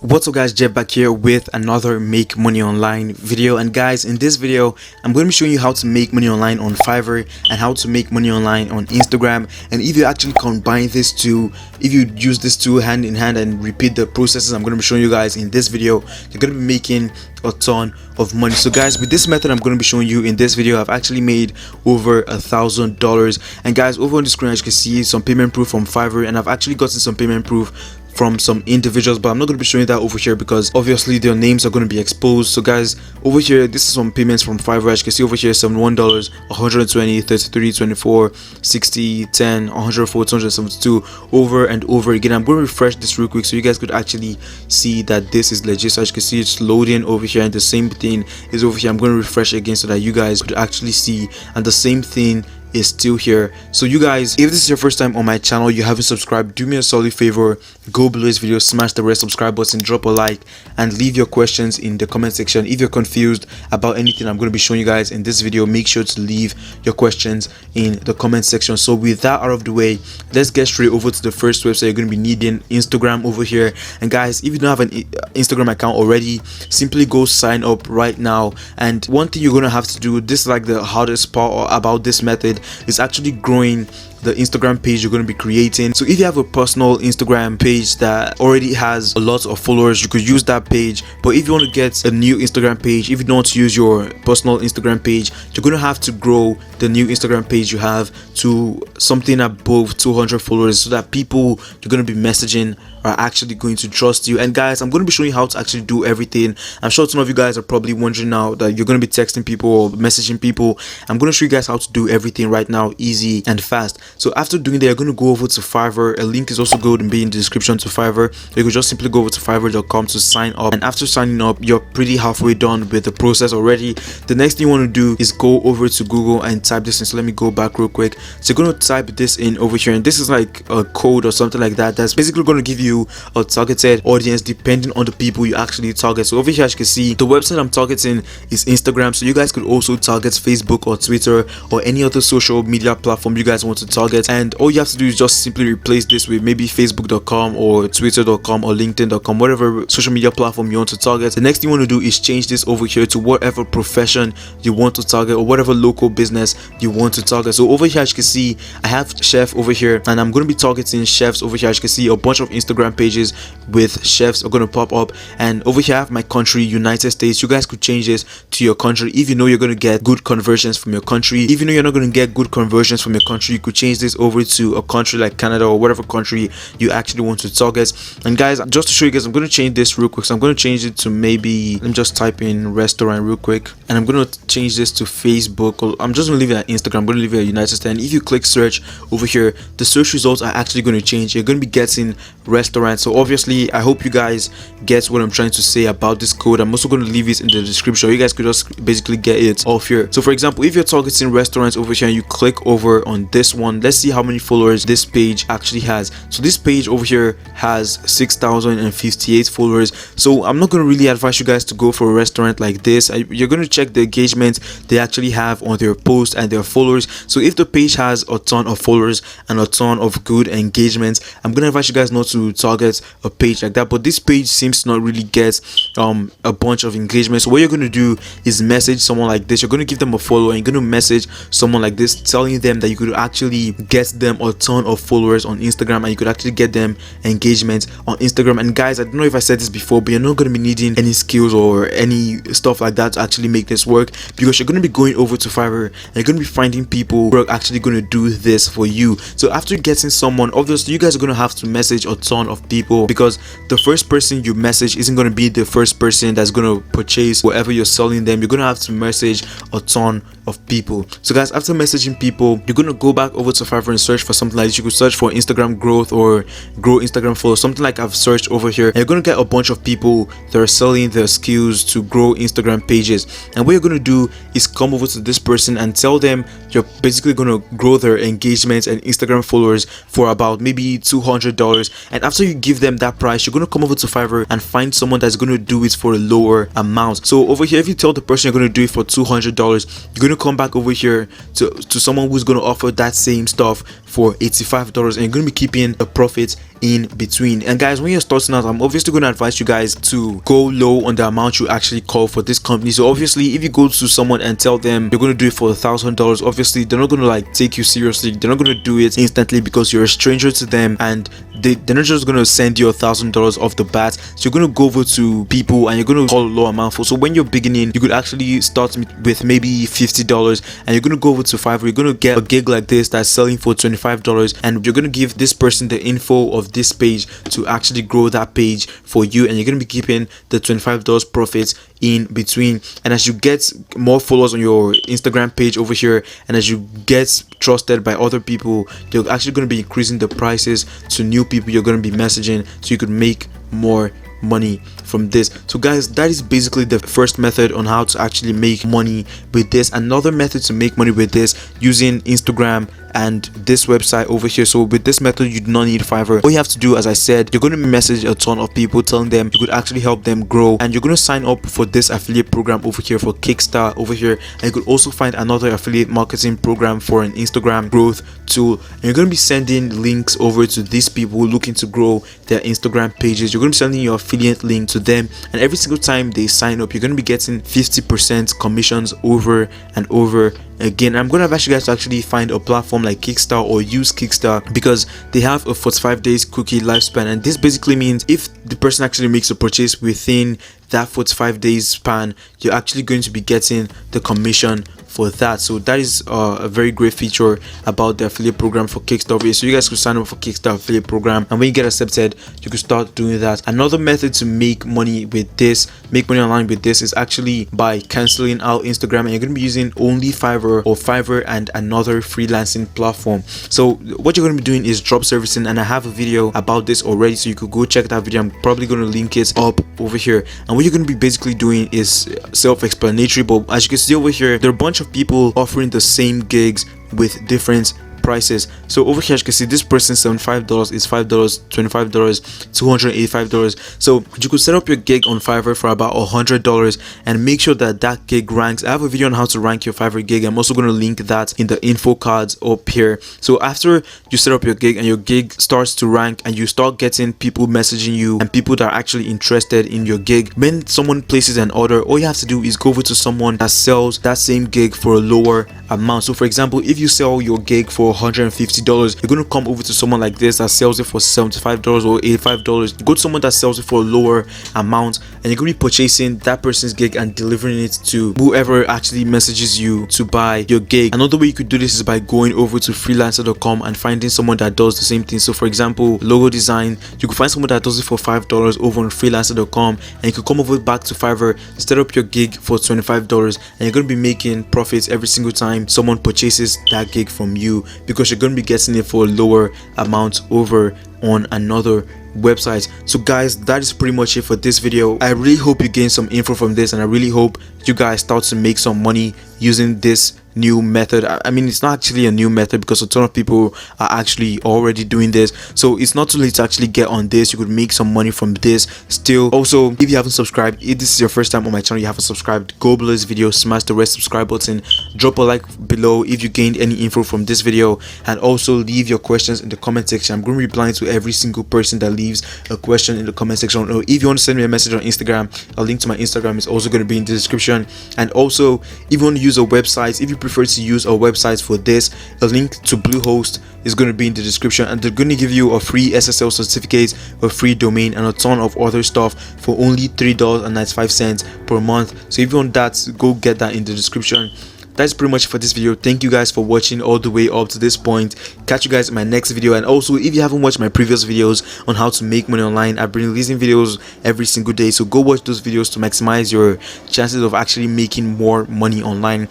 What's up guys, Jeff back here with another make money online video. And guys, in this video I'm going to be showing you how to make money online on Fiverr and how to make money online on Instagram. And if you actually combine this two, if you use this two hand in hand and repeat the processes I'm going to be showing you guys in this video, you're going to be making a ton of money. So guys, with this method I'm going to be showing you in this video, I've actually made over $1,000. And guys, over on the screen as you can see some payment proof from Fiverr, and I've actually gotten some payment proof from some individuals, but I'm not going to be showing that over here because obviously their names are going to be exposed. So guys, over here this is some payments from Fiverr. As you can see over here, $71, $120, $33, $24, $60, $10, $104, $272, over and over again. I'm going to refresh this real quick so you guys could actually see that this is legit. So as you can see, it's loading over here, and the same thing is over here. I'm going to refresh again so that you guys could actually see, and the same thing is still here. So you guys, if this is your first time on my channel, you haven't subscribed, do me a solid favor, go below this video, smash the red subscribe button, drop a like, and leave your questions in the comment section. If you're confused about anything I'm going to be showing you guys in this video, make sure to leave your questions in the comment section. So with that out of the way, let's get straight over to the first website. You're going to be needing Instagram over here. And guys, if you don't have an Instagram account already, simply go sign up right now. And one thing you're going to have to do, this is like the hardest part about this method, is actually growing the Instagram page you're going to be creating. So if you have a personal Instagram page that already has a lot of followers, you could use that page. But if you want to get a new Instagram page, if you don't want to use your personal Instagram page, you're going to have to grow the new Instagram page you have to something above 200 followers, so that people you're going to be messaging are actually going to trust you. And guys, I'm going to be showing you how to actually do everything. I'm sure some of you guys are probably wondering now that you're going to be texting people or messaging people. I'm going to show you guys how to do everything right now, easy and fast. So after doing that, you're going to go over to Fiverr. A link is also going to be in the description to Fiverr. You can just simply go over to fiverr.com to sign up, and after signing up, you're pretty halfway done with the process already. The next thing you want to do is go over to Google and type this in. So let me go back real quick. So you're going to type this in over here, and this is like a code or something like that that's basically going to give you a targeted audience depending on the people you actually target. So over here, as you can see, the website I'm targeting is Instagram. So you guys could also target Facebook or Twitter or any other social media platform you guys want to target. And all you have to do is just simply replace this with maybe facebook.com or twitter.com or linkedin.com, whatever social media platform you want to target. The next thing you want to do is change this over here to whatever profession you want to target or whatever local business you want to target. So over here, as you can see, I have chef over here, and I'm going to be targeting chefs over here. As you can see, a bunch of Instagram pages with chefs are going to pop up, and over here I have my country, United States. You guys could change this to your country if you know you're going to get good conversions from your country. If you know you're not going to get good conversions from your country, you could change this over to a country like Canada or whatever country you actually want to target. And guys, just to show you guys, I'm going to change this real quick. So I'm going to change it to maybe, let me just type in restaurant real quick, and I'm going to change this to Facebook, or I'm just going to leave it at Instagram. I'm going to leave it at United States. And if you click search over here, the search results are actually going to change. You're going to be getting restaurants. So obviously I hope you guys get what I'm trying to say about this code. I'm also going to leave it in the description. You guys could just basically get it off here. So for example, if you're targeting restaurants over here and you click over on this one, let's see how many followers this page actually has. So this page over here has 6,058 followers. So I'm not going to really advise you guys to go for a restaurant like this. You're going to check the engagement they actually have on their posts and their followers. So if the page has a ton of followers and a ton of good engagements, I'm going to advise you guys not to target a page like that. But this page seems to not really get a bunch of engagement. So what you're going to do is message someone like this. You're going to give them a follow, and you're going to message someone like this, telling them that you could actually get them a ton of followers on Instagram, and you could actually get them engagement on Instagram. And guys, I don't know if I said this before, but you're not going to be needing any skills or any stuff like that to actually make this work, because you're going to be going over to Fiverr and you're going to be finding people who are actually going to do this for you. So after getting someone, obviously you guys are going to have to message a ton of people, because the first person you message isn't going to be the first person that's going to purchase whatever you're selling them. You're going to have to message a ton of people. So guys, after messaging people, you're going to go back over to Fiverr and search for something like this. You could search for Instagram growth or grow Instagram followers, something like I've searched over here, and you're going to get a bunch of people that are selling their skills to grow Instagram pages. And what you're going to do is come over to this person and tell them you're basically going to grow their engagement and Instagram followers for about maybe $200. And after you give them that price, you're going to come over to Fiverr and find someone that's going to do it for a lower amount. So over here, if you tell the person you're going to do it for $200, you're going going to come back over here to someone who's going to offer that same stuff for $85, and you're going to be keeping a profit in between. And guys, when you're starting out, I'm obviously going to advise you guys to go low on the amount you actually call for this company. So obviously, if you go to someone and tell them you're going to do it for $1,000, obviously they're not going to like take you seriously. They're not going to do it instantly because you're a stranger to them, and they're not just going to send you $1,000 off the bat. So you're going to go over to people and you're going to call a low amount for. So when you're beginning, you could actually start with maybe $50, and you're going to go over to Fiverr. You're going to get a gig like this that's selling for $25, and you're going to give this person the info of this page to actually grow that page for you, and you're going to be keeping the $25 profits in between. And as you get more followers on your Instagram page over here, and as you get trusted by other people, you're actually going to be increasing the prices to new people you're going to be messaging, so you could make more money from this. So guys, that is basically the first method on how to actually make money with this. Another method to make money with this, using Instagram and this website over here. So with this method, you do not need Fiverr. All you have to do, as I said, you're going to message a ton of people telling them you could actually help them grow, and you're going to sign up for this affiliate program over here for Kickstarter over here, and you could also find another affiliate marketing program for an Instagram growth tool, and you're going to be sending links over to these people looking to grow their Instagram pages. You're going to be sending your affiliate link to them, and every single time they sign up, you're going to be getting 50% commissions over and over again. I'm going to advise you guys to actually find a platform like Kickstarter or use Kickstarter, because they have a 45 days cookie lifespan, and this basically means if the person actually makes a purchase within that 45 days span, you're actually going to be getting the commission for that. So that is a very great feature about the affiliate program for Kickstarter. So you guys could sign up for Kickstarter affiliate program, and when you get accepted, you could start doing that. Another method to make money with this, make money online with this, is actually by canceling out Instagram, and you're going to be using only Fiverr or Fiverr and another freelancing platform. So what you're going to be doing is drop servicing, and I have a video about this already, so you could go check that video. I'm probably going to link it up over here. And what you're going to be basically doing is self-explanatory, but as you can see over here, there are a bunch of people offering the same gigs with different prices. So over here, as you can see, this person $75 is $5, $25, $285. So you could set up your gig on Fiverr for about $100 and make sure that that gig ranks. I have a video on how to rank your Fiverr gig. I'm also going to link that in the info cards up here. So after you set up your gig and your gig starts to rank, and you start getting people messaging you and people that are actually interested in your gig, when someone places an order, all you have to do is go over to someone that sells that same gig for a lower amount. So for example, if you sell your gig for $150, you're going to come over to someone like this that sells it for $75 or $85. You go to someone that sells it for a lower amount, and you're going to be purchasing that person's gig and delivering it to whoever actually messages you to buy your gig. Another way you could do this is by going over to freelancer.com and finding someone that does the same thing. So for example, logo design, you could find someone that does it for $5 over on freelancer.com, and you could come over back to Fiverr, set up your gig for $25, and you're going to be making profits every single time someone purchases that gig from you, because you're going to be getting it for a lower amount over on another website. So guys, that is pretty much it for this video. I really hope you gain some info from this, and I really hope you guys start to make some money using this new method. I mean, it's not actually a new method because a ton of people are actually already doing this, so it's not too late to actually get on this. You could make some money from this still. Also, if you haven't subscribed, if this is your first time on my channel, you haven't subscribed, go below this video, smash the red subscribe button, drop a like below if you gained any info from this video, and also leave your questions in the comment section. I'm going to be replying to every single person that leaves a question in the comment section. Or if you want to send me a message on Instagram, a link to my Instagram is also going to be in the description. And also, if you want to use a website, if you prefer to use a website for this, a link to Bluehost is going to be in the description, and they're going to give you a free SSL certificate, a free domain, and a ton of other stuff for only $3.95 per month. So if you want that, go get that in the description. That's pretty much for this video. Thank you guys for watching all the way up to this point. Catch you guys in my next video. And also, if you haven't watched my previous videos on how to make money online, I've been releasing videos every single day, so go watch those videos to maximize your chances of actually making more money online.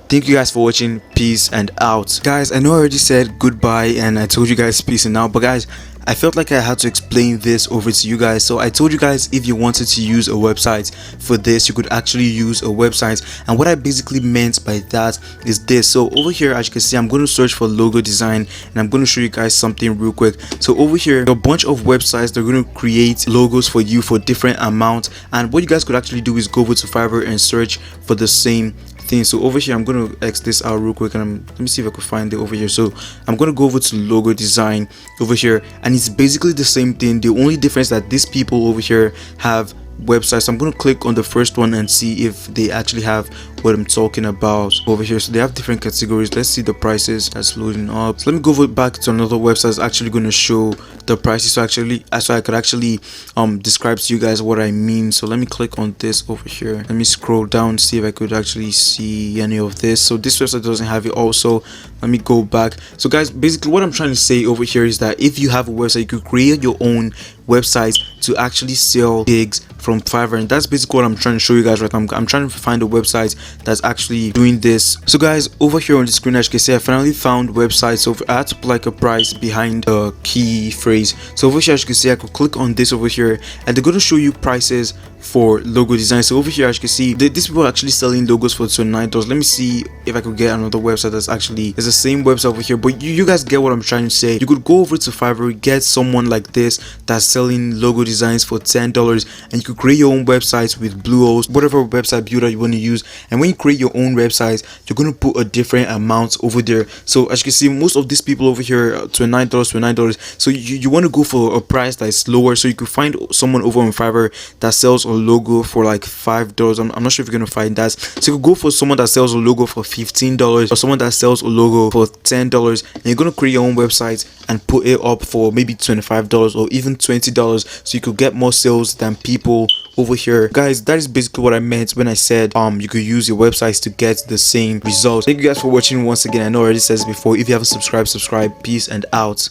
Thank you guys for watching. Peace and out. Guys, I know I already said goodbye and I told you guys peace and out, but guys, I felt like I had to explain this over to you guys. So I told you guys, if you wanted to use a website for this, you could actually use a website. And what I basically meant by that is this. So over here, as you can see, I'm going to search for logo design, and I'm going to show you guys something real quick. So over here, there are a bunch of websites. They're going to create logos for you for different amounts. And what you guys could actually do is go over to Fiverr and search for the same thing. So over here I'm going to X this out real quick, and let me see if I could find it over here. So I'm going to go over to logo design over here, and it's basically the same thing. The only difference that these people over here have websites. So I'm going to click on the first one and see if they actually have what I'm talking about over here. So they have different categories. Let's see the prices that's loading up. So let me go back to another website that's actually going to show the prices, so I could actually describe to you guys what I mean. So let me click on this over here. Let me scroll down, see if I could actually see any of this. So this website doesn't have it also. Let me go back. So guys, basically what I'm trying to say over here is that if you have a website, you could create your own website to actually sell gigs from Fiverr, and that's basically what I'm trying to show you guys. Right, I'm trying to find a website that's actually doing this. So guys, over here on the screen, as you can see, I finally found websites. So I had to put like a price behind the key phrase. So over here, as you can see, I could click on this over here, and they're going to show you prices for logo design. So over here, as you can see, these people are actually selling logos for $29. Let me see if I could get another website that's actually, it's the same website over here, but you guys get what I'm trying to say. You could go over to Fiverr, get someone like this that's selling logo designs for $10, and you could create your own websites with Bluehost, whatever website builder you want to use. And when you create your own website, you're going to put a different amount over there. So as you can see, most of these people over here, $29. So you want to go for a price that's lower, so you could find someone over on Fiverr that sells a logo for like $5. I'm not sure if you're gonna find that. So you could go for someone that sells a logo for $15, or someone that sells a logo for $10, and you're gonna create your own website and put it up for maybe $25 or even $20, so you could get more sales than people over here. Guys, that is basically what I meant when I said you could use your websites to get the same results. Thank you guys for watching once again. I know I already said this before. If you haven't subscribed, subscribe. Peace and out.